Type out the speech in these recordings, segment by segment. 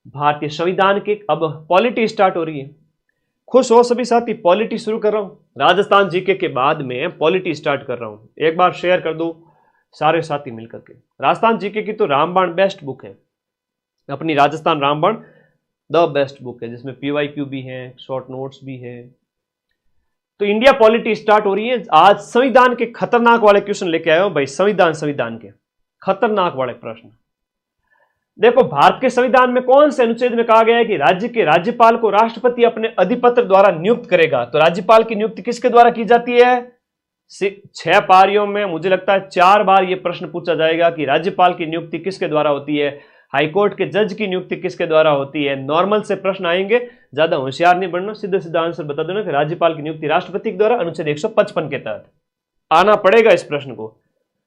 भारतीय संविधान की अब पॉलिटी स्टार्ट हो रही है। खुश हो सभी साथी, पॉलिटी शुरू कर रहा हूं, राजस्थान जीके के बाद में पॉलिटी स्टार्ट कर रहा हूं। एक बार शेयर कर दो सारे साथी मिलकर के। राजस्थान जीके की तो रामबाण बेस्ट बुक है, अपनी राजस्थान रामबाण द बेस्ट बुक है, जिसमें पीवाईक्यू भी है, शॉर्ट नोट्स भी है। तो इंडिया पॉलिटी स्टार्ट हो रही है। आज संविधान के खतरनाक वाले क्वेश्चन लेके आया हूं भाई, संविधान के खतरनाक वाले प्रश्न। देखो, भारत के संविधान में कौन से अनुच्छेद में कहा गया है कि राज्य के राज्यपाल को राष्ट्रपति अपने अधिपत्र द्वारा नियुक्त करेगा? तो राज्यपाल की नियुक्ति किसके द्वारा की जाती है? 6 पारियों में मुझे लगता है 4 बार यह प्रश्न पूछा जाएगा कि राज्यपाल की नियुक्ति किसके द्वारा होती है, हाईकोर्ट के जज की नियुक्ति किसके द्वारा होती है। नॉर्मल से प्रश्न आएंगे, ज्यादा होशियार नहीं बनना, सीधा सीधा आंसर बता देना कि राज्यपाल की नियुक्ति राष्ट्रपति के द्वारा अनुच्छेद 155 के तहत। आना पड़ेगा इस प्रश्न को,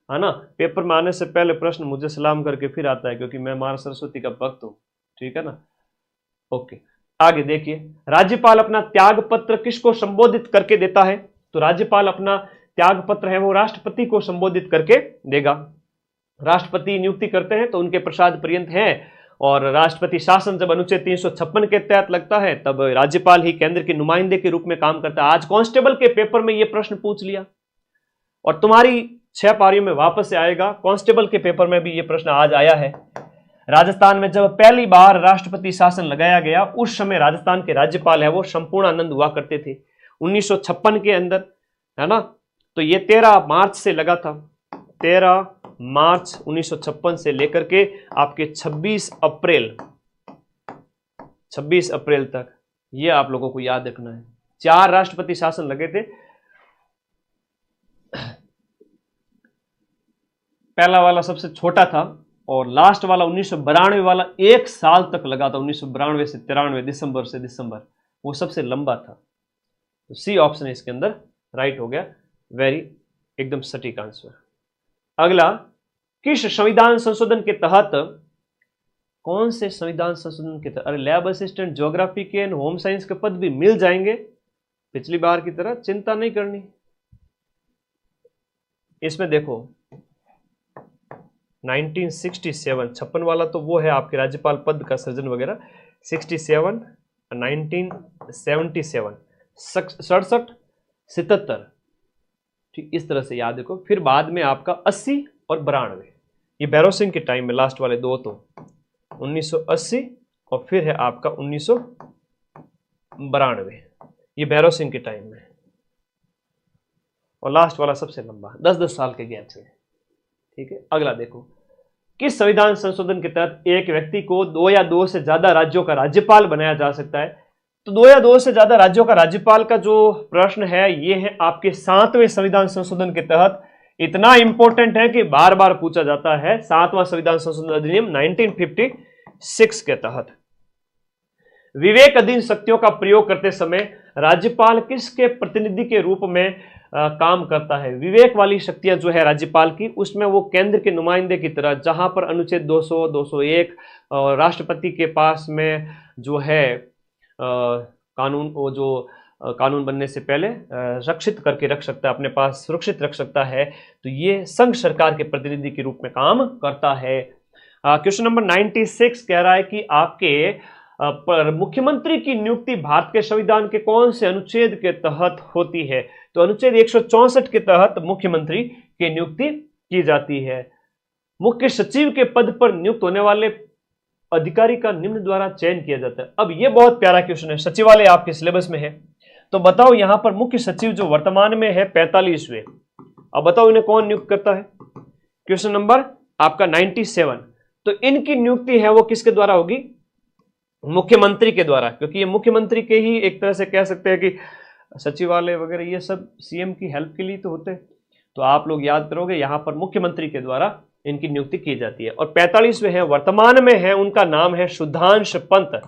है ना। पेपर में आने से पहले प्रश्न मुझे सलाम करके फिर आता है, क्योंकि मैं मां सरस्वती का भक्त हूं, ठीक है ना। ओके, आगे देखिए, राज्यपाल अपना त्याग पत्र किसको संबोधित करके देता है? तो राज्यपाल अपना त्याग पत्र है वो राष्ट्रपति को संबोधित करके देगा। राष्ट्रपति नियुक्ति करते हैं तो उनके प्रसाद पर्यंत है, और राष्ट्रपति शासन जब अनुच्छेद 356 के तहत लगता है तब राज्यपाल ही केंद्र के नुमाइंदे के रूप में काम करता है। आज कांस्टेबल के पेपर में यह प्रश्न पूछ लिया, और तुम्हारी 6 पारियों में वापस से आएगा। कांस्टेबल के पेपर में भी यह प्रश्न आज आया है। राजस्थान में जब पहली बार राष्ट्रपति शासन लगाया गया, उस समय राजस्थान के राज्यपाल है वो संपूर्णानंद हुआ करते थे 1956 के अंदर, है ना। तो ये 13 मार्च से लगा था, 13 मार्च 1956 से लेकर के आपके 26 अप्रैल तक, ये आप लोगों को याद रखना है। 4 राष्ट्रपति शासन लगे थे। पहला वाला सबसे छोटा था, और लास्ट वाला 1992 वाला 1 साल तक लगा था, 1992 से 93 दिसंबर से दिसंबर, वो सबसे लंबा था। तो सी ऑप्शन इसके अंदर राइट हो गया, वेरी एकदम सटीक आंसर। अगला, किस संविधान संशोधन के तहत, कौन से संविधान संशोधन के तहत? अरे लैब असिस्टेंट, ज्योग्राफी के, होम साइंस के पद भी मिल जाएंगे, पिछली बार की तरह चिंता नहीं करनी। इसमें देखो 1967, 56 वाला तो वो है आपके राज्यपाल पद का सृजन वगैरह, 67, 1977, 67, 77, ठीक इस तरह से याद रखो। फिर बाद में आपका 80 और 92, ये भैरव सिंह के टाइम में लास्ट वाले दो, तो 1980 और फिर है आपका 1992, ये भैरव सिंह के टाइम में, और लास्ट वाला सबसे लंबा 10-10 साल के गैप से, ठीक है। अगला देखो, किस संविधान संशोधन के तहत एक व्यक्ति को 2 या 2 से ज्यादा राज्यों का राज्यपाल बनाया जा सकता है? तो 2 या 2 से ज्यादा राज्यों का राज्यपाल का जो प्रश्न है ये है आपके 7वें संविधान संशोधन के तहत। इतना इंपॉर्टेंट है कि बार बार पूछा जाता है। 7वां संविधान संशोधन अधिनियम 1956 के तहत विवेक अधीन शक्तियों का प्रयोग करते समय राज्यपाल किसके प्रतिनिधि के रूप में काम करता है? विवेक वाली शक्तियां जो है राज्यपाल की, उसमें वो केंद्र के नुमाइंदे की तरह, जहां पर अनुच्छेद 200, 201 और राष्ट्रपति के पास में जो है कानून, वो जो कानून बनने से पहले रक्षित करके रख सकता है, अपने पास सुरक्षित रख सकता है, तो ये संघ सरकार के प्रतिनिधि के रूप में काम करता है। क्वेश्चन नंबर 96 कह रहा है कि आपके पर मुख्यमंत्री की नियुक्ति भारत के संविधान के कौन से अनुच्छेद के तहत होती है? तो अनुच्छेद 164 के तहत मुख्यमंत्री की नियुक्ति की जाती है। मुख्य सचिव के पद पर नियुक्त होने वाले अधिकारी का निम्न द्वारा चयन किया जाता है। अब यह बहुत प्यारा क्वेश्चन है, सचिवालय आपके सिलेबस में है, तो बताओ यहां पर मुख्य सचिव जो वर्तमान में है 45वें, अब बताओ इन्हें कौन नियुक्त करता है? क्वेश्चन नंबर आपका 97। तो इनकी नियुक्ति है वो किसके द्वारा होगी? मुख्यमंत्री के द्वारा, क्योंकि ये मुख्यमंत्री के ही एक तरह से कह सकते हैं कि सचिवालय वगैरह ये सब सीएम की हेल्प के लिए तो होते हैं। तो आप लोग याद करोगे यहां पर मुख्यमंत्री के द्वारा इनकी नियुक्ति की जाती है। और 45वें है, वर्तमान में है, उनका नाम है सुधांश पंत।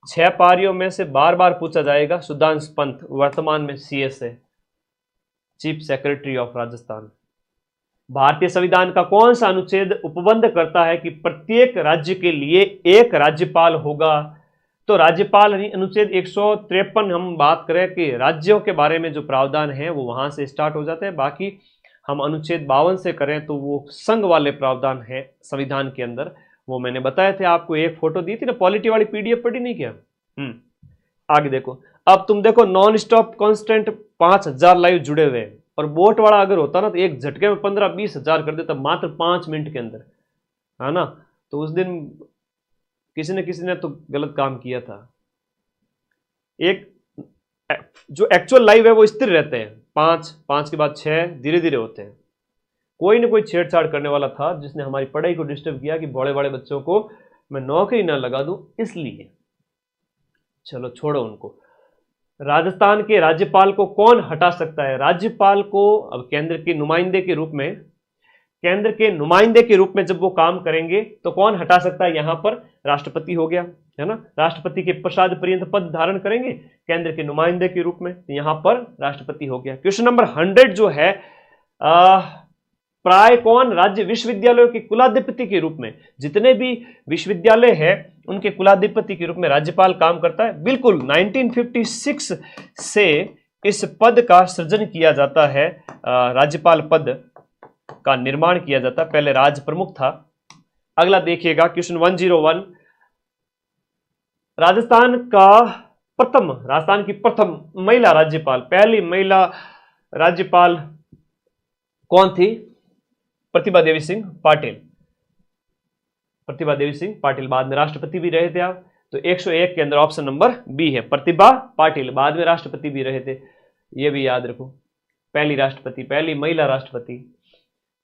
6 पारियों में से बार बार पूछा जाएगा। सुधांश पंत वर्तमान में सीएस है, चीफ सेक्रेटरी ऑफ राजस्थान। भारतीय संविधान का कौन सा अनुच्छेद उपबंध करता है कि प्रत्येक राज्य के लिए एक राज्यपाल होगा? तो राज्यपाल अनुच्छेद 153 हम बात करें कि राज्यों के बारे में जो प्रावधान है वो वहां से स्टार्ट हो जाते हैं। बाकी हम अनुच्छेद 52 से करें तो वो संघ वाले प्रावधान है संविधान के अंदर, वो मैंने बताया थे आपको, एक फोटो दी थी ना, पॉलिटी वाली पीडीएफ पढ़ी नहीं क्या? आगे देखो, अब तुम देखो नॉन स्टॉप कांस्टेंट 5000 लाइव जुड़े हुए हैं, और बोट वाला अगर होता ना तो एक झटके में 15-20 हजार कर देता मात्र 5 मिनट के अंदर, है ना। तो उस दिन किसी ने तो गलत काम किया था। एक जो एक्चुअल लाइव है वो स्थिर रहते हैं, 5 के बाद 6 धीरे धीरे होते हैं। कोई ना कोई छेड़छाड़ करने वाला था जिसने हमारी पढ़ाई को डिस्टर्ब किया कि बड़े बड़े बच्चों को मैं नौकरी ना लगा दूं, इसलिए। चलो छोड़ो उनको। राजस्थान के राज्यपाल को कौन हटा सकता है? राज्यपाल को अब केंद्र के नुमाइंदे के रूप में जब वो काम करेंगे तो कौन हटा सकता है? यहां पर राष्ट्रपति हो गया, है ना। राष्ट्रपति के पश्चात पर्यंत पद धारण करेंगे केंद्र के नुमाइंदे के रूप में, यहां पर राष्ट्रपति हो गया। क्वेश्चन नंबर 100 जो है, प्राय कौन राज्य विश्वविद्यालयों के कुलाधिपति के रूप में, जितने भी विश्वविद्यालय हैं उनके कुलाधिपति के रूप में राज्यपाल काम करता है? बिल्कुल, 1956 से इस पद का सृजन किया जाता है, राज्यपाल पद का निर्माण किया जाता है। पहले राज प्रमुख था। अगला देखिएगा क्वेश्चन 101, राजस्थान की प्रथम महिला राज्यपाल, पहली महिला राज्यपाल कौन थी? प्रतिभा देवी सिंह पाटिल। बाद में राष्ट्रपति भी रहे थे आप, तो 101 के अंदर ऑप्शन नंबर बी है, प्रतिभा पाटिल। बाद में राष्ट्रपति भी रहे थे, ये भी याद रखो, पहली महिला राष्ट्रपति।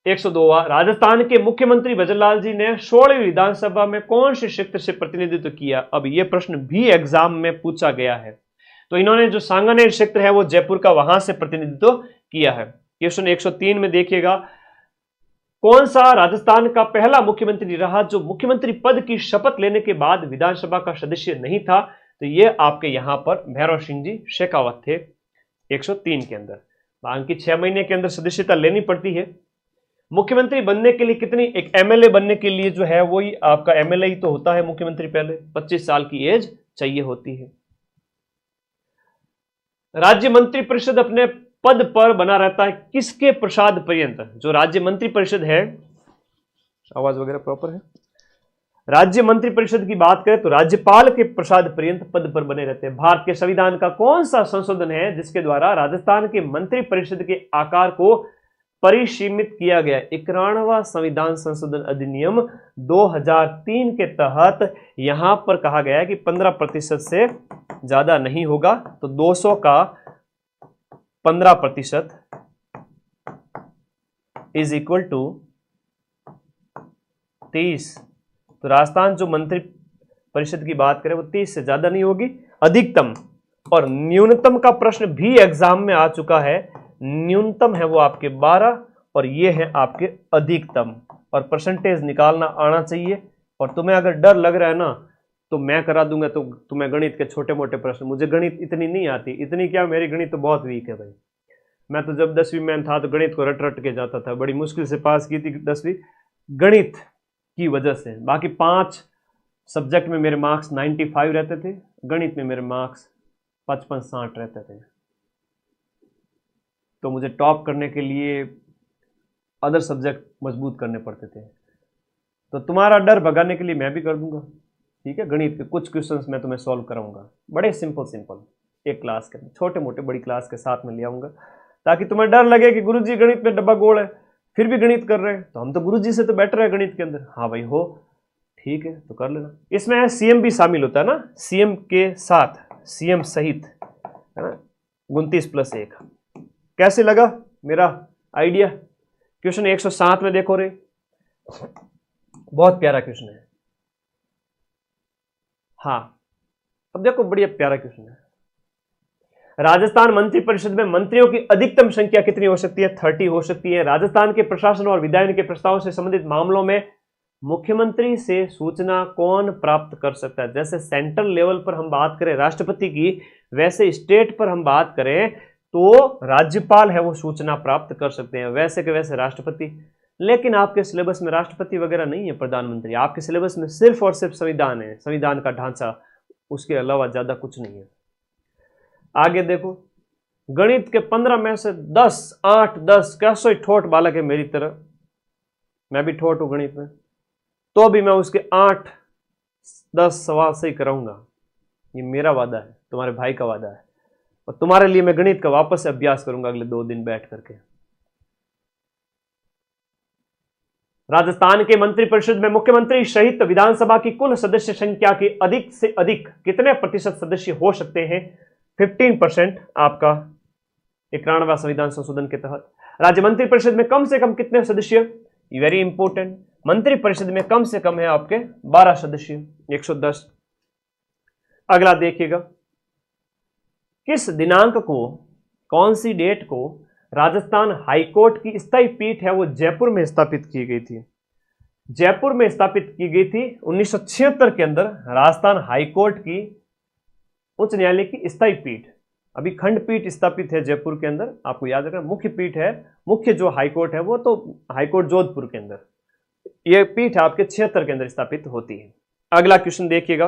102, राजस्थान के मुख्यमंत्री भजनलाल जी ने 16वीं विधानसभा में कौन से क्षेत्र से प्रतिनिधित्व किया? अब यह प्रश्न भी एग्जाम में पूछा गया है। तो इन्होंने जो सांगानेर क्षेत्र है वो जयपुर का, वहां से प्रतिनिधित्व किया है। क्वेश्चन 103 में देखिएगा, कौन सा राजस्थान का पहला मुख्यमंत्री रहा जो मुख्यमंत्री पद की शपथ लेने के बाद विधानसभा का सदस्य नहीं था? तो ये आपके यहां पर भैरव सिंह जी शेखावत थे 103 के अंदर। बाकी 6 महीने के अंदर सदस्यता लेनी पड़ती है। मुख्यमंत्री बनने के लिए कितनी, एक एमएलए बनने के लिए जो है वही आपका एमएलए ही तो होता है मुख्यमंत्री, पहले 25 साल की एज चाहिए होती है। राज्य मंत्री परिषद अपने पद पर बना रहता है किसके प्रसाद पर्यंत? जो राज्य मंत्री परिषद है, आवाज वगैरह प्रॉपर है, राज्य मंत्री परिषद की बात करें तो राज्यपाल के प्रसाद पर्यंत पद पर बने रहते हैं। भारत के संविधान का कौन सा संशोधन है जिसके द्वारा राजस्थान के मंत्री परिषद के आकार को परिसीमित किया गया? 91वां संविधान संशोधन अधिनियम 2003 के तहत यहां पर कहा गया है कि 15% से ज्यादा नहीं होगा, तो 200 का 15% इज इक्वल टू 30। तो राजस्थान जो मंत्री परिषद की बात करें वो 30 से ज्यादा नहीं होगी, अधिकतम। और न्यूनतम का प्रश्न भी एग्जाम में आ चुका है, न्यूनतम है वो आपके 12 और ये है आपके अधिकतम, और परसेंटेज निकालना आना चाहिए। और तुम्हें अगर डर लग रहा है ना तो मैं करा दूंगा, तो तुम्हें गणित के छोटे मोटे प्रश्न, मुझे गणित इतनी नहीं आती, इतनी क्या, मेरी गणित तो बहुत वीक है भाई। मैं तो जब 10वीं में था तो गणित को रट रट के जाता था, बड़ी मुश्किल से पास की थी 10वीं गणित की वजह से। बाकी 5 सब्जेक्ट में मेरे मार्क्स 95 रहते थे, गणित में मेरे मार्क्स 55-60 रहते थे। तो मुझे टॉप करने के लिए अदर सब्जेक्ट मजबूत करने पड़ते थे। तो तुम्हारा डर भगाने के लिए मैं भी कर दूंगा, ठीक है। गणित के कुछ क्वेश्चंस मैं तुम्हें सॉल्व कराऊंगा, बड़े सिंपल एक क्लास के, छोटे मोटे बड़ी क्लास के साथ में ले आऊंगा, ताकि तुम्हें डर लगे कि गुरुजी गणित में डब्बा गोल है फिर भी गणित कर रहे हैं, तो हम तो गुरुजी से तो बेटर है गणित के अंदर। हाँ भाई हो, ठीक है, तो कर लेना। इसमें सीएम भी शामिल होता है ना, सीएम के साथ, सीएम सहित, है ना, 29+1। कैसे लगा मेरा आइडिया? क्वेश्चन 107 में देखो रे, बहुत प्यारा क्वेश्चन है। हाँ, अब देखो बढ़िया प्यारा क्वेश्चन है। राजस्थान मंत्री परिषद में मंत्रियों की अधिकतम संख्या कितनी हो सकती है? 30 हो सकती है। राजस्थान के प्रशासन और विधायन के प्रस्ताव से संबंधित मामलों में मुख्यमंत्री से सूचना कौन प्राप्त कर सकता है? जैसे सेंट्रल लेवल पर हम बात करें राष्ट्रपति की, वैसे स्टेट पर हम बात करें तो राज्यपाल है वो सूचना प्राप्त कर सकते हैं, वैसे के वैसे राष्ट्रपति। लेकिन आपके सिलेबस में राष्ट्रपति वगैरह नहीं है, प्रधानमंत्री। आपके सिलेबस में सिर्फ और सिर्फ संविधान है, संविधान का ढांचा, उसके अलावा ज्यादा कुछ नहीं है। आगे देखो, गणित के 15 में से 10, 8, 10, कैसे ठोट बालक है मेरी तरह, मैं भी ठोट हूं गणित में। तो भी मैं उसके 8-10 सवाल सही कराऊंगा। ये मेरा वादा है, तुम्हारे भाई का वादा है। और तुम्हारे लिए मैं गणित का वापस से अभ्यास करूंगा अगले 2 दिन बैठ करके। राजस्थान के मंत्रिपरिषद में मुख्यमंत्री सहित विधानसभा की कुल सदस्य संख्या के अधिक से अधिक कितने प्रतिशत सदस्य हो सकते हैं? 15% आपका 91वां संविधान संशोधन के तहत। राज्य मंत्रिपरिषद में कम से कम कितने सदस्य? वेरी इंपोर्टेंट, मंत्रिपरिषद में कम से कम है आपके 12 सदस्य, 110। अगला देखिएगा, किस दिनांक को, कौन सी डेट को राजस्थान हाईकोर्ट की स्थायी पीठ है वो जयपुर में स्थापित की गई थी? जयपुर में स्थापित की गई थी 1976 के अंदर राजस्थान हाईकोर्ट की उच्च न्यायालय की स्थायी पीठ। अभी खंडपीठ स्थापित है जयपुर के अंदर, आपको याद रखना। मुख्य पीठ है, मुख्य जो हाईकोर्ट है वो तो हाईकोर्ट जोधपुर के अंदर, यह पीठ आपके 76 के अंदर स्थापित होती है। अगला क्वेश्चन देखिएगा,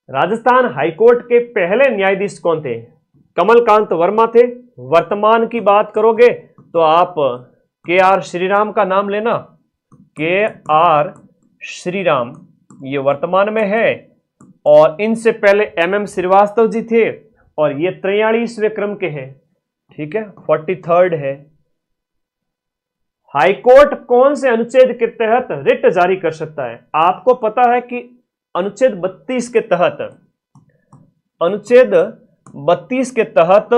राजस्थान हाईकोर्ट के पहले न्यायाधीश कौन थे? कमलकांत वर्मा थे। वर्तमान की बात करोगे तो आप के.आर. श्रीराम का नाम लेना। के.आर. श्रीराम ये वर्तमान में है, और इनसे पहले एम.एम. श्रीवास्तव जी थे, और ये 43वें क्रम के हैं, ठीक है, 43rd है। हाईकोर्ट कौन से अनुच्छेद के तहत रिट जारी कर सकता है? आपको पता है कि अनुच्छेद 32 के तहत, अनुच्छेद 32 के तहत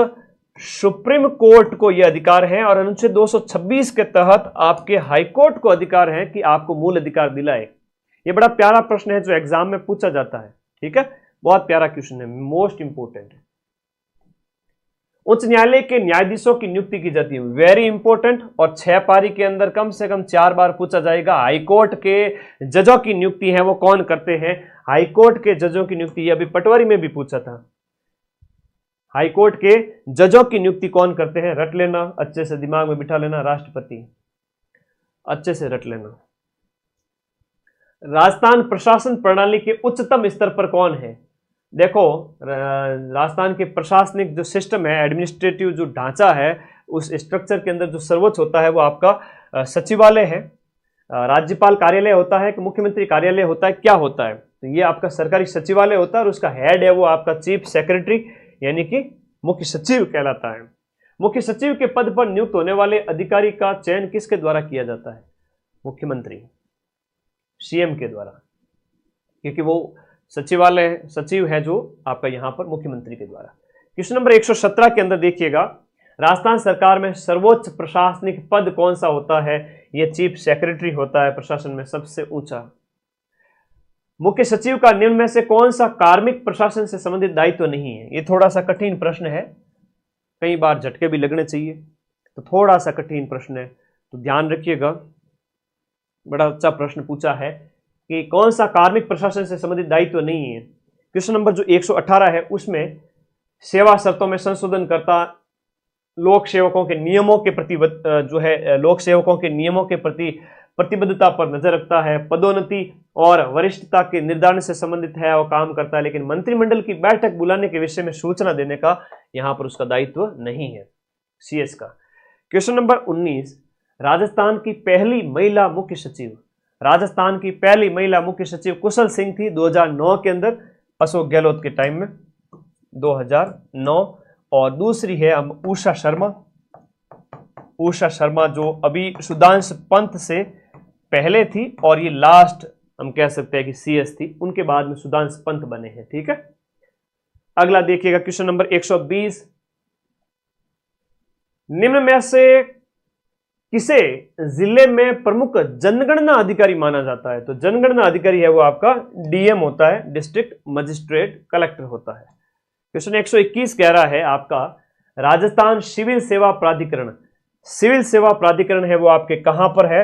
सुप्रीम कोर्ट को यह अधिकार है, और अनुच्छेद 226 के तहत आपके हाईकोर्ट को अधिकार है कि आपको मूल अधिकार दिलाए। यह बड़ा प्यारा प्रश्न है जो एग्जाम में पूछा जाता है, ठीक है, बहुत प्यारा क्वेश्चन है, मोस्ट इंपोर्टेंट। उच्च न्यायालय के न्यायाधीशों की नियुक्ति की जाती है, वेरी इंपोर्टेंट, और 6 पारी के अंदर कम से कम 4 बार पूछा जाएगा। हाईकोर्ट के जजों की नियुक्ति है वो कौन करते हैं? हाईकोर्ट के जजों की नियुक्ति, अभी पटवारी में भी पूछा था, हाईकोर्ट के जजों की नियुक्ति कौन करते हैं? रट लेना, अच्छे से दिमाग में बिठा लेना, राष्ट्रपति, अच्छे से रट लेना। राजस्थान प्रशासन प्रणाली के उच्चतम स्तर पर कौन है? देखो, राजस्थान के प्रशासनिक जो सिस्टम है, एडमिनिस्ट्रेटिव जो ढांचा है, उस स्ट्रक्चर के अंदर जो सर्वोच्च होता है वो आपका सचिवालय है। राज्यपाल कार्यालय होता है कि मुख्यमंत्री कार्यालय होता है, क्या होता है? तो ये आपका सरकारी सचिवालय होता है, और उसका हेड है वो आपका चीफ सेक्रेटरी यानी कि मुख्य सचिव कहलाता है। मुख्य सचिव के पद पर नियुक्त होने वाले अधिकारी का चयन किसके द्वारा किया जाता है? मुख्यमंत्री, सीएम के द्वारा, क्योंकि वो सचिवालय सचिव है जो आपका यहां पर मुख्यमंत्री के द्वारा। क्वेश्चन नंबर 117 के अंदर देखिएगा, राजस्थान सरकार में सर्वोच्च प्रशासनिक पद कौन सा होता है? यह चीफ सेक्रेटरी होता है, प्रशासन में सबसे ऊंचा। मुख्य सचिव का निम्न में से कौन सा कार्मिक प्रशासन से संबंधित दायित्व नहीं है? ये थोड़ा सा कठिन प्रश्न है, कई बार झटके भी लगने चाहिए, तो थोड़ा सा कठिन प्रश्न है, तो ध्यान रखिएगा। बड़ा अच्छा प्रश्न पूछा है कि कौन सा कार्मिक प्रशासन से संबंधित दायित्व नहीं है। क्वेश्चन नंबर जो 118 है उसमें सेवा शर्तों में संशोधन करता, लोक सेवकों के नियमों के प्रति जो है लोक सेवकों के नियमों के प्रति प्रतिबद्धता पर नजर रखता है, पदोन्नति और वरिष्ठता के निर्धारण से संबंधित है और काम करता है, लेकिन मंत्रिमंडल की बैठक बुलाने के विषय में सूचना देने का यहां पर उसका दायित्व नहीं है, सीएस का। क्वेश्चन नंबर 19, राजस्थान की पहली महिला मुख्य सचिव, राजस्थान की पहली महिला मुख्य सचिव कुशल सिंह थी 2009 के अंदर, अशोक गहलोत के टाइम में 2009, और दूसरी है उषा शर्मा। उषा शर्मा जो अभी सुधांशु पंत से पहले थी, और ये लास्ट हम कह सकते हैं कि सीएस थी, उनके बाद में सुधांशु पंत बने हैं, ठीक है। अगला देखिएगा क्वेश्चन नंबर 120, निम्न में से किसे जिले में प्रमुख जनगणना अधिकारी माना जाता है? तो जनगणना अधिकारी है वो आपका डीएम होता है, डिस्ट्रिक्ट मजिस्ट्रेट कलेक्टर होता है। क्वेश्चन 121 कह रहा है आपका, राजस्थान सिविल सेवा प्राधिकरण, सिविल सेवा प्राधिकरण है वो आपके कहां पर है?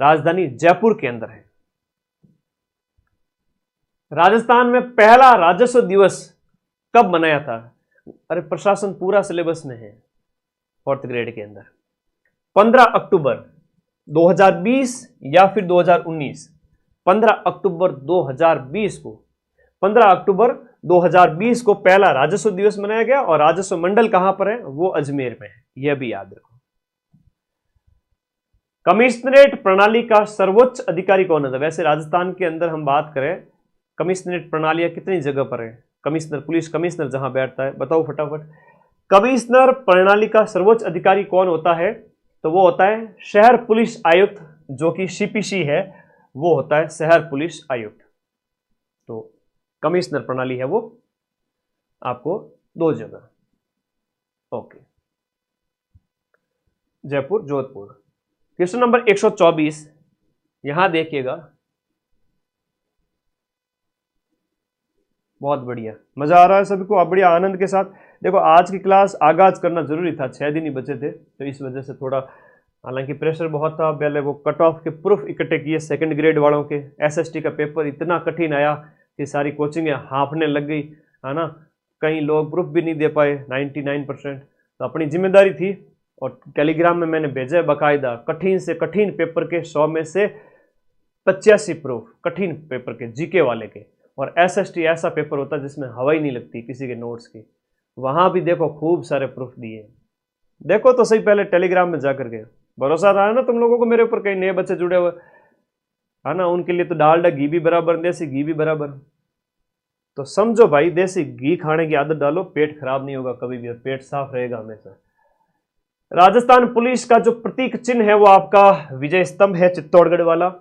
राजधानी जयपुर के अंदर है। राजस्थान में पहला राजस्व दिवस कब मनाया था? अरे प्रशासन पूरा सिलेबस में है 4th ग्रेड के अंदर, 15 अक्टूबर 2020 या फिर 2019। 15 अक्टूबर 2020 को, 15 अक्टूबर 2020 को पहला राजस्व दिवस मनाया गया, और राजस्व मंडल कहां पर है? वो अजमेर में है, यह भी याद रखो। कमिश्नरेट प्रणाली का सर्वोच्च अधिकारी कौन है? वैसे राजस्थान के अंदर हम बात करें, कमिश्नरेट प्रणालियां कितनी जगह पर है? कमिश्नर, पुलिस कमिश्नर जहां बैठता है, बताओ फटाफट। कमिश्नर प्रणाली का सर्वोच्च अधिकारी कौन होता है? तो वो होता है शहर पुलिस आयुक्त, जो कि सीपीसी है, वो होता है शहर पुलिस आयुक्त। तो कमिश्नर प्रणाली है वो आपको 2 जगह। Okay, Jaipur, Jodhpur. Question number 124, यहां देखिएगा, बहुत बढ़िया, मजा आ रहा है सभी को, आप बढ़िया आनंद के साथ देखो। आज की क्लास आगाज करना जरूरी था, 6 दिन ही बचे थे, तो इस वजह से थोड़ा, हालांकि प्रेशर बहुत था। पहले वो कट ऑफ के प्रूफ इकट्ठे किए सेकंड ग्रेड वालों के, एसएसटी का पेपर इतना कठिन आया कि सारी कोचिंग हाँफने लग गई, है ना। कई लोग प्रूफ भी नहीं दे पाए, 99%। तो अपनी जिम्मेदारी थी, और टेलीग्राम में मैंने भेजा है बाकायदा, कठिन से कठिन पेपर के 100 में से 85 प्रूफ, कठिन पेपर के, जीके वाले के। और एसएसटी ऐसा पेपर होता है जिसमें हवा ही नहीं लगती किसी के नोट्स की, वहां भी देखो खूब सारे प्रूफ दिए। देखो तो सही पहले टेलीग्राम में जाकर के, भरोसा रहा है ना तुम लोगों को मेरे ऊपर, कई नए बच्चे जुड़े हुए, है ना, उनके लिए तो डालडा घी भी बराबर, देसी घी भी बराबर। तो समझो भाई, देसी घी खाने की आदत डालो, पेट खराब नहीं होगा कभी भी, पेट साफ रहेगा हमेशा। राजस्थान पुलिस का जो प्रतीक चिन्ह है वो आपका विजय स्तंभ है, चित्तौड़गढ़ वाला।